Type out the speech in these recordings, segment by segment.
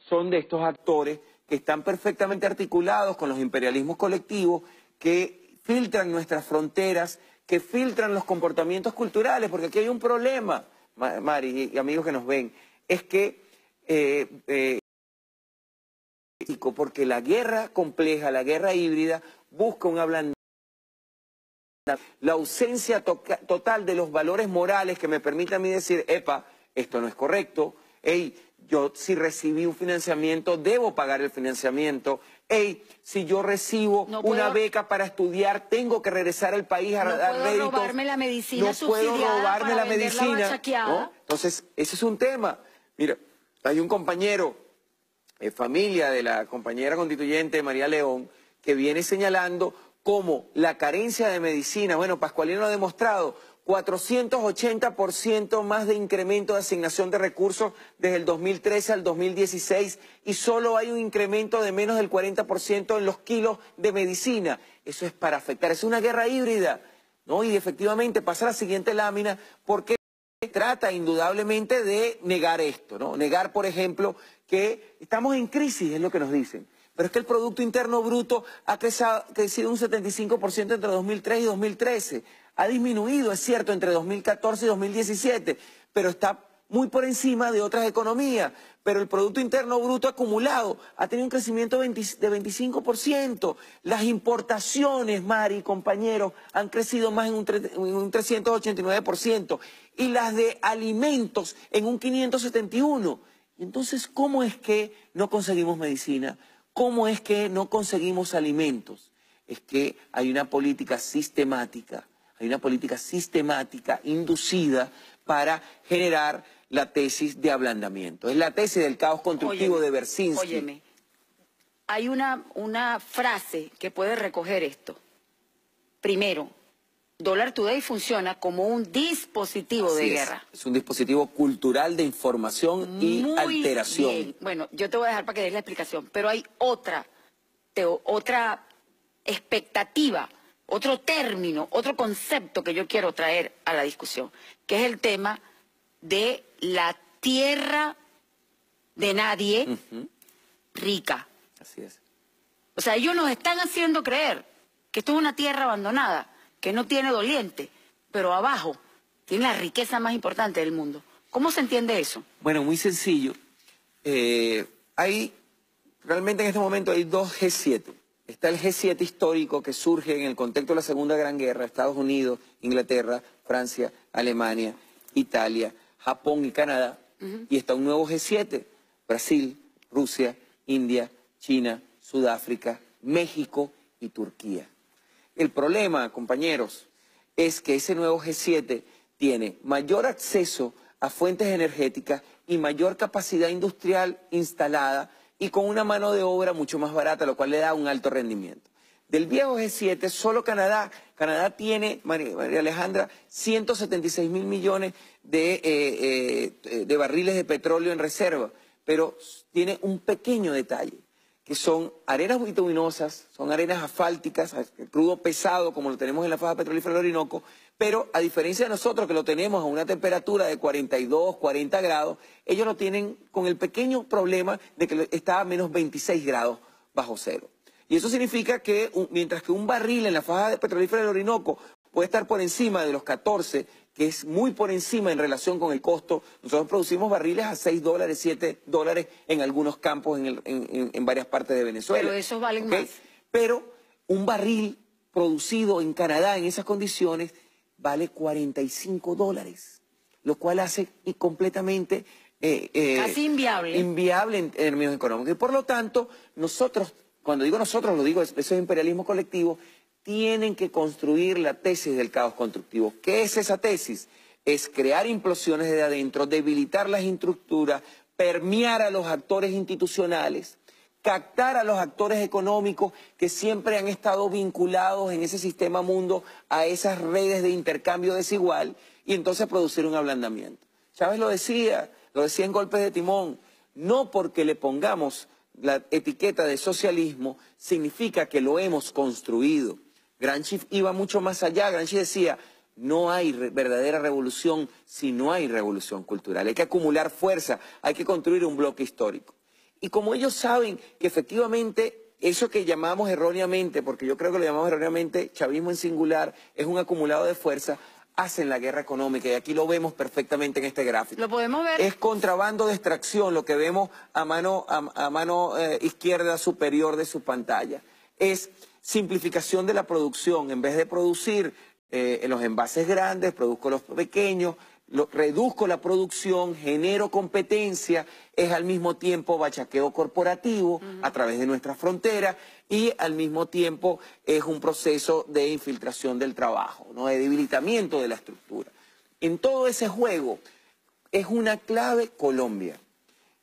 son de estos actores que están perfectamente articulados con los imperialismos colectivos, que filtran nuestras fronteras, que filtran los comportamientos culturales, porque aquí hay un problema, Mari y amigos que nos ven, es que porque la guerra compleja, la guerra híbrida, busca un ablandamiento, la ausencia total de los valores morales que me permite a mí decir, epa, esto no es correcto, hey, yo si recibí un financiamiento, debo pagar el financiamiento, hey, si yo recibo una beca para estudiar, tengo que regresar al país a dar réditos. No puedo robarme la medicina subsidiada, no puedo robarme la medicina, bachaqueada. ¿no? Entonces, ese es un tema. Mira, hay un compañero, familia de la compañera constituyente María León, que viene señalando cómo la carencia de medicina, bueno, Pascualino lo ha demostrado, 480% más de incremento de asignación de recursos desde el 2013 al 2016 y solo hay un incremento de menos del 40% en los kilos de medicina. Eso es para afectar, es una guerra híbrida, ¿no? Y efectivamente pasa a la siguiente lámina porque trata indudablemente de negar esto, ¿no? Negar, por ejemplo, que estamos en crisis, es lo que nos dicen. Pero es que el Producto Interno Bruto ha crecido un 75% entre 2003 y 2013. Ha disminuido, es cierto, entre 2014 y 2017, pero está muy por encima de otras economías. Pero el Producto Interno Bruto acumulado ha tenido un crecimiento de 25%. Las importaciones, Mari y compañeros, han crecido más en un 389%. Y las de alimentos en un 571%. Y entonces, ¿cómo es que no conseguimos medicina? ¿Cómo es que no conseguimos alimentos? Es que hay una política sistemática, inducida para generar la tesis de ablandamiento. Es la tesis del caos constructivo de Bersinski. Óyeme, hay una frase que puede recoger esto. Primero, Dollar Today funciona como un dispositivo de guerra. Es un dispositivo cultural de información y alteración. Bien. Bueno, yo te voy a dejar para que des la explicación, pero hay otra expectativa, otro término, otro concepto que yo quiero traer a la discusión, que es el tema de la tierra de nadie rica. Así es. O sea, ellos nos están haciendo creer que esto es una tierra abandonada, que no tiene doliente, pero abajo tiene la riqueza más importante del mundo. ¿Cómo se entiende eso? Bueno, muy sencillo. Realmente en este momento hay dos G7. Está el G7 histórico que surge en el contexto de la Segunda Gran Guerra, Estados Unidos, Inglaterra, Francia, Alemania, Italia, Japón y Canadá. Y está un nuevo G7, Brasil, Rusia, India, China, Sudáfrica, México y Turquía. El problema, compañeros, es que ese nuevo G7 tiene mayor acceso a fuentes energéticas y mayor capacidad industrial instalada y con una mano de obra mucho más barata, lo cual le da un alto rendimiento. Del viejo G7, solo Canadá tiene, María Alejandra, 176.000 millones de barriles de petróleo en reserva, pero tiene un pequeño detalle, que son arenas bituminosas, son arenas asfálticas, crudo pesado como lo tenemos en la faja petrolífera del Orinoco, pero a diferencia de nosotros que lo tenemos a una temperatura de 42, 40 grados, ellos lo tienen con el pequeño problema de que está a menos 26 grados bajo cero. Y eso significa que mientras que un barril en la faja petrolífera del Orinoco puede estar por encima de los 14, que es muy por encima en relación con el costo, nosotros producimos barriles a $6, $7 en algunos campos en varias partes de Venezuela. Pero esos valen más. Pero un barril producido en Canadá en esas condiciones vale $45, lo cual hace completamente casi inviable. Inviable en términos económicos. Y por lo tanto, nosotros, cuando digo nosotros, lo digo, eso es imperialismo colectivo, tienen que construir la tesis del caos constructivo. ¿Qué es esa tesis? Es crear implosiones desde adentro, debilitar las estructuras, permear a los actores institucionales, captar a los actores económicos que siempre han estado vinculados en ese sistema mundo a esas redes de intercambio desigual y entonces producir un ablandamiento. Chávez lo decía en Golpes de Timón, no porque le pongamos la etiqueta de socialismo significa que lo hemos construido. Gramsci iba mucho más allá. Gramsci decía, no hay verdadera revolución si no hay revolución cultural. Hay que acumular fuerza, hay que construir un bloque histórico. Y como ellos saben que efectivamente eso que llamamos erróneamente, porque yo creo que lo llamamos erróneamente chavismo en singular, es un acumulado de fuerza, hacen la guerra económica, y aquí lo vemos perfectamente en este gráfico. Lo podemos ver. Es contrabando de extracción, lo que vemos a mano izquierda superior de su pantalla. Es simplificación de la producción. En vez de producir en los envases grandes, produzco los pequeños, reduzco la producción, genero competencia, es al mismo tiempo bachaqueo corporativo a través de nuestras fronteras, y al mismo tiempo es un proceso de infiltración del trabajo, ¿no? De debilitamiento de la estructura. En todo ese juego es una clave Colombia.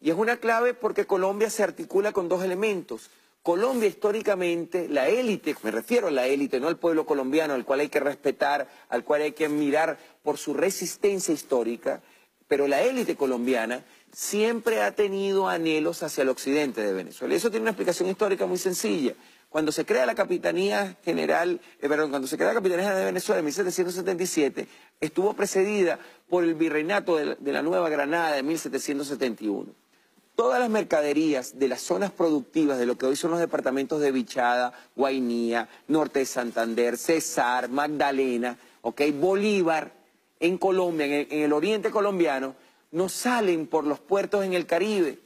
Y es una clave porque Colombia se articula con dos elementos. Colombia históricamente, la élite, me refiero a la élite, no al pueblo colombiano, al cual hay que respetar, al cual hay que mirar por su resistencia histórica, pero la élite colombiana siempre ha tenido anhelos hacia el occidente de Venezuela. Y eso tiene una explicación histórica muy sencilla. Cuando se crea la Capitanía General, cuando se crea la Capitanía General de Venezuela en 1777, estuvo precedida por el Virreinato de la Nueva Granada de 1771. Todas las mercaderías de las zonas productivas de lo que hoy son los departamentos de Vichada, Guainía, Norte de Santander, Cesar, Magdalena, Bolívar, en Colombia, en el oriente colombiano, no salen por los puertos en el Caribe,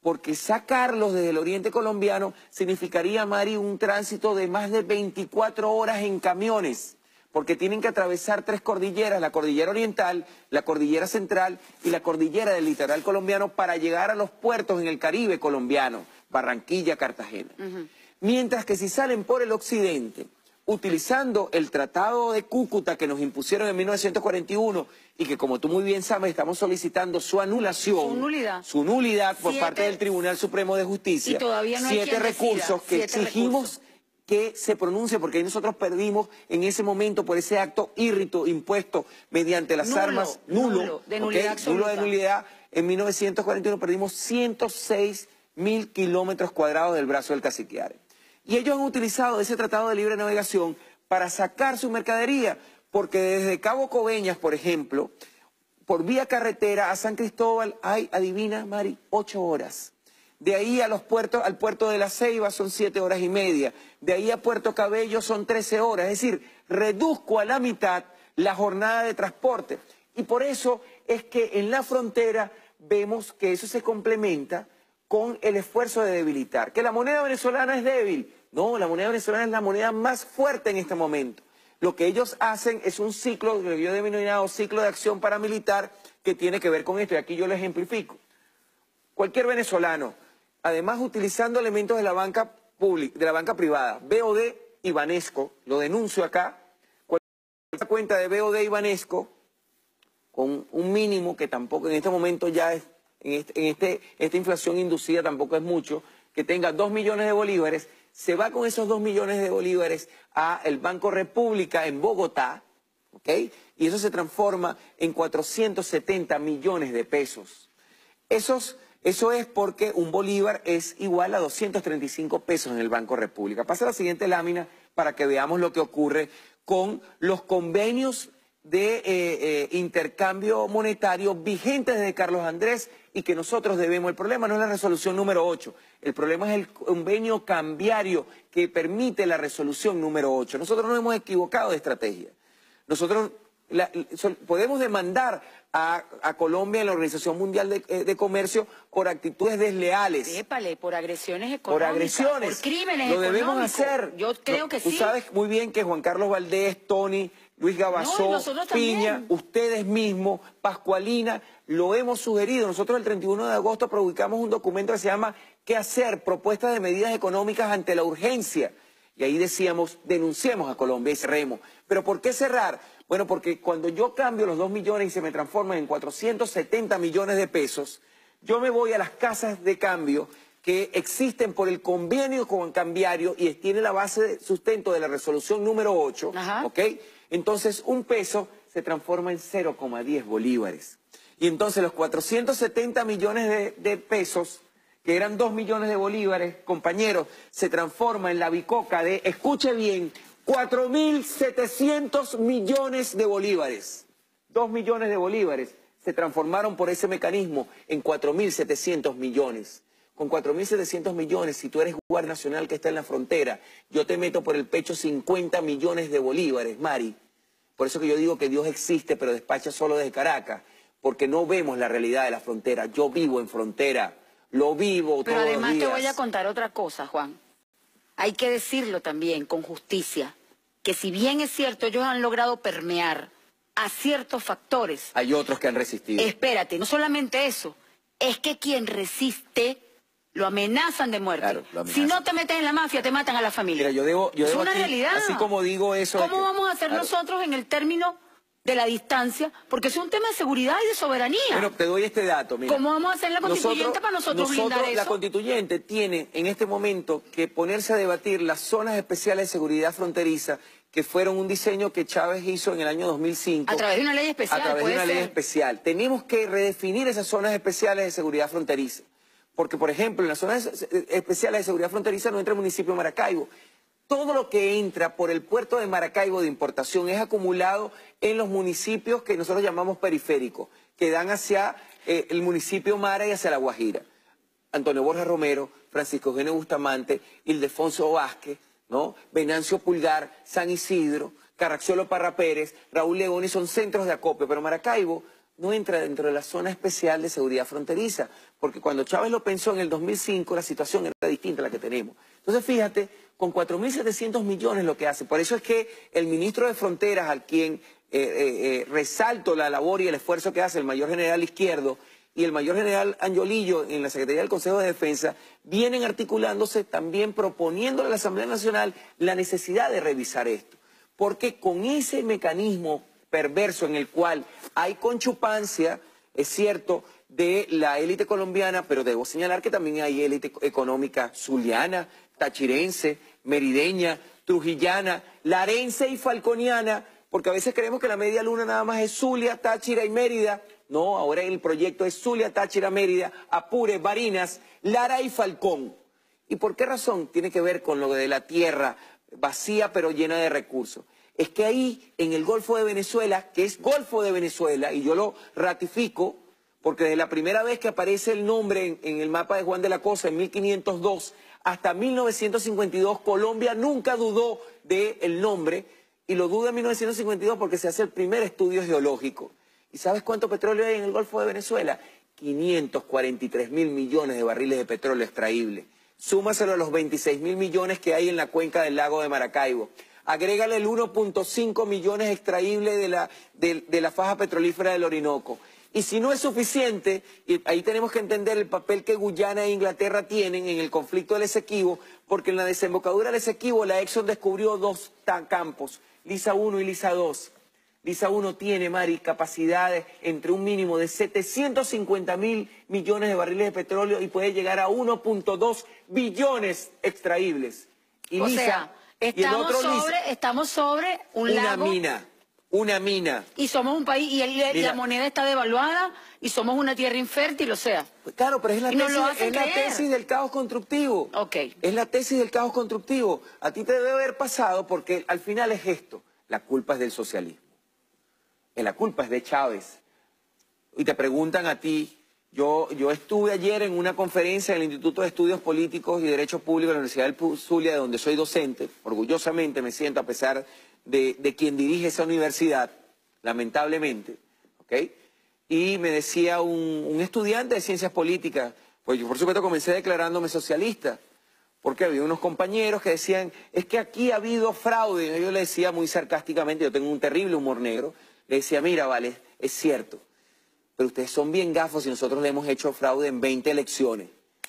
porque sacarlos desde el oriente colombiano significaría, Mari, un tránsito de más de 24 horas en camiones, porque tienen que atravesar tres cordilleras, la cordillera oriental, la cordillera central y la cordillera del litoral colombiano, para llegar a los puertos en el Caribe colombiano, Barranquilla, Cartagena. Mientras que si salen por el occidente, utilizando el Tratado de Cúcuta que nos impusieron en 1941 y que, como tú muy bien sabes, estamos solicitando su anulación, su nulidad por parte del Tribunal Supremo de Justicia, y todavía no hay 7 recursos que exigimos que se pronuncie, porque ahí nosotros perdimos en ese momento por ese acto írrito impuesto mediante las armas, nulo de nulidad. En 1941 perdimos 106.000 kilómetros cuadrados del brazo del Caciquiare. Y ellos han utilizado ese tratado de libre navegación para sacar su mercadería, porque desde Cabo Coveñas, por ejemplo, por vía carretera a San Cristóbal hay, adivina, Mari, 8 horas. De ahí a los puertos, al puerto de La Ceiba son 7 horas y media. De ahí a Puerto Cabello son 13 horas. Es decir, reduzco a la mitad la jornada de transporte. Y por eso es que en la frontera vemos que eso se complementa con el esfuerzo de debilitar. ¿Que la moneda venezolana es débil? No, la moneda venezolana es la moneda más fuerte en este momento. Lo que ellos hacen es un ciclo, que yo he denominado ciclo de acción paramilitar, que tiene que ver con esto. Y aquí yo lo ejemplifico. Cualquier venezolano, además utilizando elementos de la banca pública, de la banca privada, BOD y Banesco, lo denuncio acá, cualquier cuenta de BOD y Banesco, con un mínimo que tampoco en este momento ya es, esta inflación inducida tampoco es mucho, que tenga 2 millones de bolívares, se va con esos 2 millones de bolívares a el Banco República en Bogotá, y eso se transforma en 470 millones de pesos. Eso es porque un bolívar es igual a 235 pesos en el Banco República. Pasa a la siguiente lámina para que veamos lo que ocurre con los convenios de intercambio monetario vigentes desde Carlos Andrés y que nosotros debemos. El problema no es la resolución número 8, el problema es el convenio cambiario que permite la resolución número 8. Nosotros no hemos equivocado de estrategia. Nosotros podemos demandar a Colombia en la Organización Mundial de Comercio por actitudes desleales. Épale, por agresiones económicas. Por agresiones. Por crímenes Lo debemos económicos. hacer. Yo creo que sí. Tú sabes muy bien que Juan Carlos Valdés, Tony, Luis Gabazó, Piña, ustedes mismos, Pascualina, lo hemos sugerido. Nosotros el 31 de agosto publicamos un documento que se llama ¿Qué hacer? Propuestas de medidas económicas ante la urgencia. Y ahí decíamos, denunciemos a Colombia y cerremos. ¿Pero por qué cerrar? Bueno, porque cuando yo cambio los 2 millones y se me transforman en 470 millones de pesos, yo me voy a las casas de cambio que existen por el convenio con cambiario y tiene la base de sustento de la resolución número 8, Entonces un peso se transforma en 0,10 bolívares. Y entonces los 470 millones de pesos, que eran 2 millones de bolívares, compañeros, se transforma en la bicoca de, escuche bien, 4.700 millones de bolívares. 2 millones de bolívares se transformaron por ese mecanismo en 4.700 millones. con 4.700 millones, si tú eres Guardia Nacional que está en la frontera, yo te meto por el pecho 50 millones de bolívares, Mari. Por eso que yo digo que Dios existe, pero despacha solo desde Caracas, porque no vemos la realidad de la frontera. Yo vivo en frontera, lo vivo Pero todos los además días. te voy a contar otra cosa, Juan. Hay que decirlo también con justicia, que si bien es cierto, ellos han logrado permear a ciertos factores. Hay otros que han resistido. Espérate, no solamente eso, es que quien resiste lo amenazan de muerte. Claro, lo amenazan. Si no te metes en la mafia, te matan a la familia. Mira, yo debo es una aquí, realidad. así como digo eso... ¿Cómo vamos a hacer claro, nosotros en el término de la distancia? Porque es un tema de seguridad y de soberanía. Bueno, te doy este dato, mira. ¿Cómo vamos a hacer la constituyente para nosotros blindar eso? La constituyente tiene en este momento que ponerse a debatir las zonas especiales de seguridad fronteriza, que fueron un diseño que Chávez hizo en el año 2005. A través de una ley especial. A través de una ley especial. Tenemos que redefinir esas zonas especiales de seguridad fronteriza. Porque, por ejemplo, en las zonas especiales de seguridad fronteriza no entra el municipio de Maracaibo. Todo lo que entra por el puerto de Maracaibo de importación es acumulado en los municipios que nosotros llamamos periféricos, que dan hacia el municipio Mara y hacia La Guajira. Antonio Borja Romero, Francisco Eugenio Bustamante, Ildefonso Vázquez, ¿no? Venancio Pulgar, San Isidro, Carraxiolo Parra Pérez, Raúl Leoni son centros de acopio, pero Maracaibo no entra dentro de la zona especial de seguridad fronteriza, porque cuando Chávez lo pensó en el 2005 la situación era distinta a la que tenemos. Entonces fíjate, con 4.700 millones lo que hace, por eso es que el ministro de Fronteras, al quien resalto la labor y el esfuerzo que hace el mayor general Izquierdo y el mayor general Angiolillo en la Secretaría del Consejo de Defensa, vienen articulándose también proponiendo a la Asamblea Nacional la necesidad de revisar esto, porque con ese mecanismo perverso en el cual hay conchupancia, es cierto, de la élite colombiana, pero debo señalar que también hay élite económica zuliana, tachirense, merideña, trujillana, larense y falconiana, porque a veces creemos que la media luna nada más es Zulia, Táchira y Mérida. No, ahora el proyecto es Zulia, Táchira, Mérida, Apure, Barinas, Lara y Falcón. ¿Y por qué razón? Tiene que ver con lo de la tierra vacía pero llena de recursos. Es que ahí, en el Golfo de Venezuela, que es Golfo de Venezuela, y yo lo ratifico, porque desde la primera vez que aparece el nombre en el mapa de Juan de la Cosa, en 1502, hasta 1952, Colombia nunca dudó del nombre, y lo duda en 1952 porque se hace el primer estudio geológico. ¿Y sabes cuánto petróleo hay en el Golfo de Venezuela? 543.000 millones de barriles de petróleo extraíble. Súmaselo a los 26.000 millones que hay en la cuenca del lago de Maracaibo. Agrégale el 1.5 millones extraíbles de la faja petrolífera del Orinoco. Y si no es suficiente, y ahí tenemos que entender el papel que Guyana e Inglaterra tienen en el conflicto del Esequibo, porque en la desembocadura del Esequibo la Exxon descubrió dos campos, Lisa 1 y Lisa 2. Lisa 1 tiene, Mari, capacidades entre un mínimo de 750.000 millones de barriles de petróleo y puede llegar a 1.2 billones extraíbles. Y o Lisa, sea, y el otro estamos sobre un lago. Una mina. Y somos un país, y la moneda está devaluada, y somos una tierra infértil, o sea. Pues claro, pero es la tesis del caos constructivo. Ok. Es la tesis del caos constructivo. A ti te debe haber pasado porque al final es esto. La culpa es del socialismo. La culpa es de Chávez. Y te preguntan a ti, yo estuve ayer en una conferencia en el Instituto de Estudios Políticos y Derecho Público de la Universidad del Zulia, de donde soy docente, orgullosamente me siento a pesar de quien dirige esa universidad, lamentablemente, ¿ok? Y me decía un estudiante de ciencias políticas, pues yo por supuesto comencé declarándome socialista, porque había unos compañeros que decían, es que aquí ha habido fraude. Y yo le decía muy sarcásticamente, yo tengo un terrible humor negro, le decía, mira, vale, es cierto, pero ustedes son bien gafos y nosotros le hemos hecho fraude en 20 elecciones.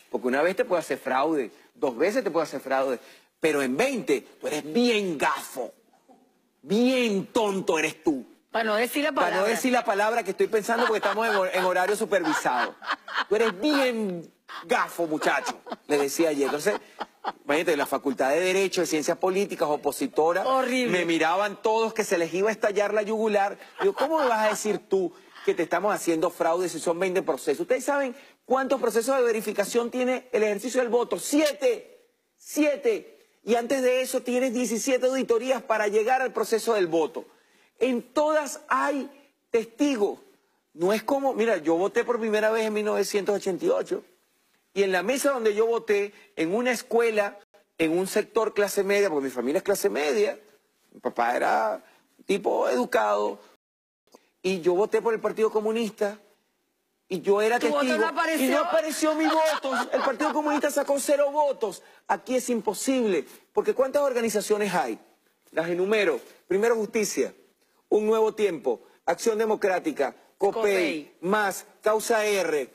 Porque una vez te puede hacer fraude, 2 veces te puede hacer fraude, pero en 20 tú eres bien gafo, bien tonto eres tú. Para no decir la palabra. Para no decir la palabra que estoy pensando porque estamos en horario supervisado. Tú eres bien gafo, muchacho, le decía ayer. Entonces, imagínate, la Facultad de Derecho, de Ciencias Políticas, opositora, horrible. Me miraban todos que se les iba a estallar la yugular. Digo, ¿cómo me vas a decir tú que te estamos haciendo fraude si son 20 procesos? ¿Ustedes saben cuántos procesos de verificación tiene el ejercicio del voto? 7. 7. Y antes de eso tienes 17 auditorías para llegar al proceso del voto. En todas hay testigos. No es como, mira, yo voté por primera vez en 1988 Y en la mesa donde yo voté, en una escuela, en un sector clase media, porque mi familia es clase media, mi papá era tipo educado, y yo voté por el Partido Comunista, y yo era testigo, voto no apareció. y no apareció mi voto. El Partido Comunista sacó 0 votos. Aquí es imposible, porque ¿cuántas organizaciones hay? Las enumero. Primero Justicia, Un Nuevo Tiempo, Acción Democrática, COPEI, MAS, Causa R,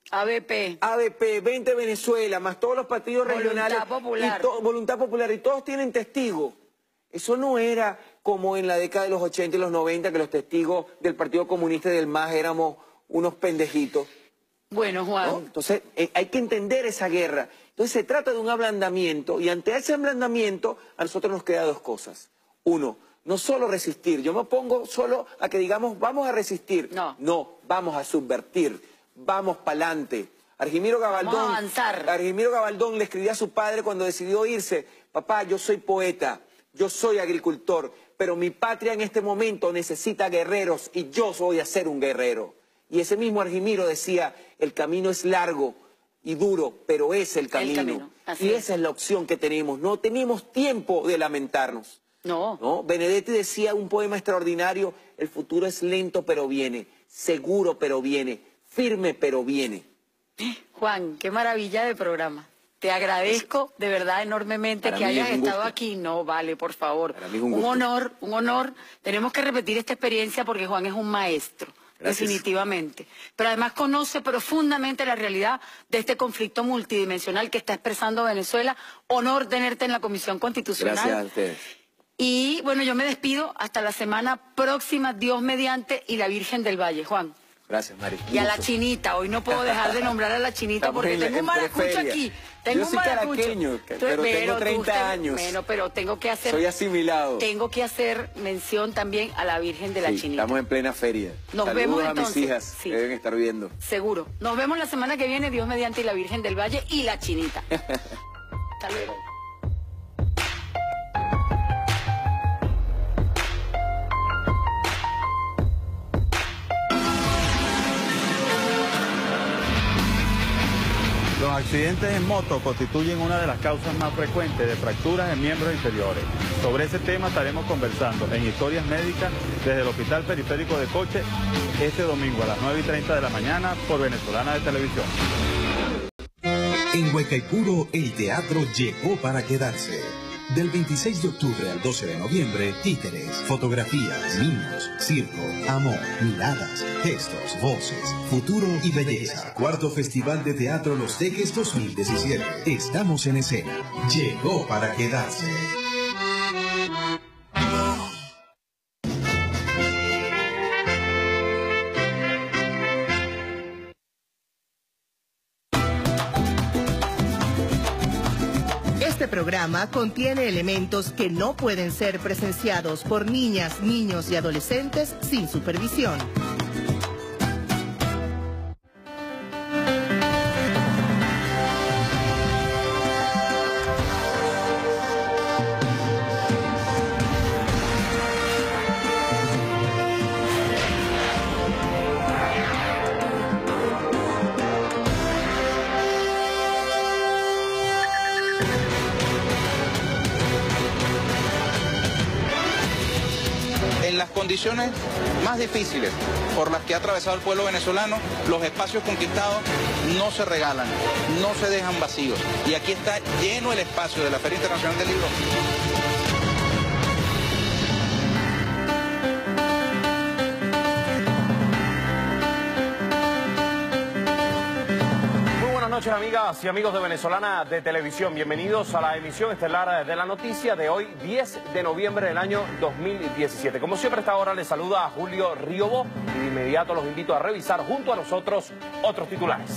ABP, 20 Venezuela, más todos los partidos regionales. Voluntad Popular, y todos tienen testigos. Eso no era como en la década de los 80 y los 90, que los testigos del Partido Comunista y del MAS éramos unos pendejitos. Bueno, Juan. ¿No? Entonces, hay que entender esa guerra. Entonces, se trata de un ablandamiento, y ante ese ablandamiento, a nosotros nos quedan 2 cosas. Uno, no solo resistir. Yo me opongo solo a que digamos, vamos a resistir. No, vamos a subvertir. Vamos para adelante. Argimiro Gabaldón le escribía a su padre cuando decidió irse: papá, yo soy poeta, yo soy agricultor, pero mi patria en este momento necesita guerreros y yo voy a ser un guerrero. Y ese mismo Argimiro decía: el camino es largo y duro, pero es el camino. Y esa es la opción que tenemos. No tenemos tiempo de lamentarnos. No. Benedetti decía un poema extraordinario: el futuro es lento pero viene, seguro pero viene, firme pero viene. Juan, qué maravilla de programa. Te agradezco de verdad enormemente que hayas estado aquí. No, vale, por favor. Un honor. Tenemos que repetir esta experiencia porque Juan es un maestro. Gracias. Definitivamente. Pero además conoce profundamente la realidad de este conflicto multidimensional que está expresando Venezuela. Honor tenerte en la Comisión Constitucional. Gracias a ustedes. Y bueno, yo me despido hasta la semana próxima, Dios mediante, y la Virgen del Valle. Juan. Gracias, Mari. Y a la Chinita. Hoy no puedo dejar de nombrar a la Chinita porque tengo un maracucho aquí. Yo soy caraqueño, pero tengo 30 años. Bueno, pero tengo que hacer... Soy asimilado. Tengo que hacer mención también a la Virgen de la Chinita. Estamos en plena feria. Nos vemos entonces. A mis hijas que deben estar viendo. Seguro. Nos vemos la semana que viene, Dios mediante, y la Virgen del Valle y la Chinita. Hasta luego. Los accidentes en moto constituyen una de las causas más frecuentes de fracturas en miembros inferiores. Sobre ese tema estaremos conversando en Historias Médicas desde el Hospital Periférico de Coche este domingo a las 9:30 de la mañana por Venezolana de Televisión. En Huaycaipuro, el teatro llegó para quedarse. Del 26 de octubre al 12 de noviembre, títeres, fotografías, niños, circo, amor, miradas, gestos, voces, futuro y belleza. Cuarto Festival de Teatro Los Teques 2017. Estamos en escena. Llegó para quedarse. Este programa contiene elementos que no pueden ser presenciados por niñas, niños y adolescentes sin supervisión. En las condiciones más difíciles por las que ha atravesado el pueblo venezolano, los espacios conquistados no se regalan, no se dejan vacíos. Y aquí está lleno el espacio de la Feria Internacional del Libro. Buenas noches, amigas y amigos de Venezolana de Televisión. Bienvenidos a la emisión estelar de la noticia de hoy, 10 de noviembre del año 2017. Como siempre, a esta hora les saluda a Julio Riobó y de inmediato los invito a revisar junto a nosotros otros titulares.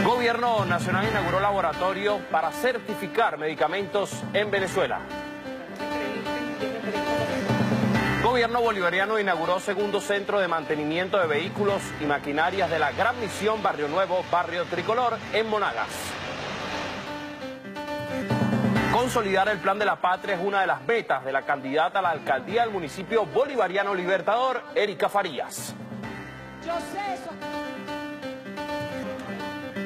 Gobierno Nacional inauguró laboratorio para certificar medicamentos en Venezuela. Gobierno bolivariano inauguró segundo centro de mantenimiento de vehículos y maquinarias de la Gran Misión Barrio Nuevo, Barrio Tricolor, en Monagas. Consolidar el plan de la patria es una de las metas de la candidata a la alcaldía del municipio bolivariano Libertador, Erika Farías.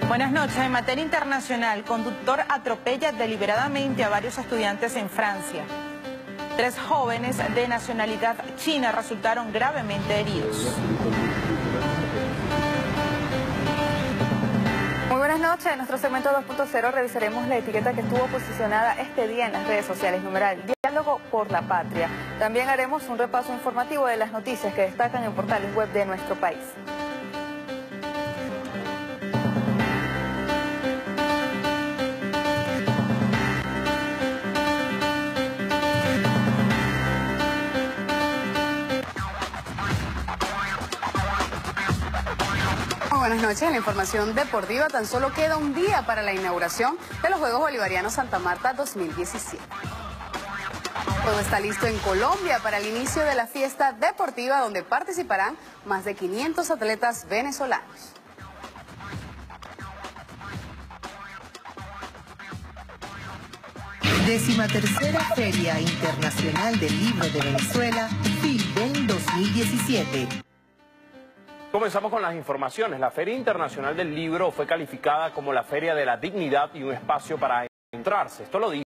Buenas noches. En materia internacional, conductor atropella deliberadamente a varios estudiantes en Francia. 3 jóvenes de nacionalidad china resultaron gravemente heridos. Muy buenas noches. En nuestro segmento 2.0 revisaremos la etiqueta que estuvo posicionada este día en las redes sociales, numeral Diálogo por la Patria. También haremos un repaso informativo de las noticias que destacan en portales web de nuestro país. Buenas noches. En la información deportiva, tan solo queda un día para la inauguración de los Juegos Bolivarianos Santa Marta 2017. Todo está listo en Colombia para el inicio de la fiesta deportiva donde participarán más de 500 atletas venezolanos. Decimotercera Feria Internacional del Libro de Venezuela, FILVEN 2017. Comenzamos con las informaciones. La Feria Internacional del Libro fue calificada como la Feria de la Dignidad y un espacio para encontrarse. Esto lo dice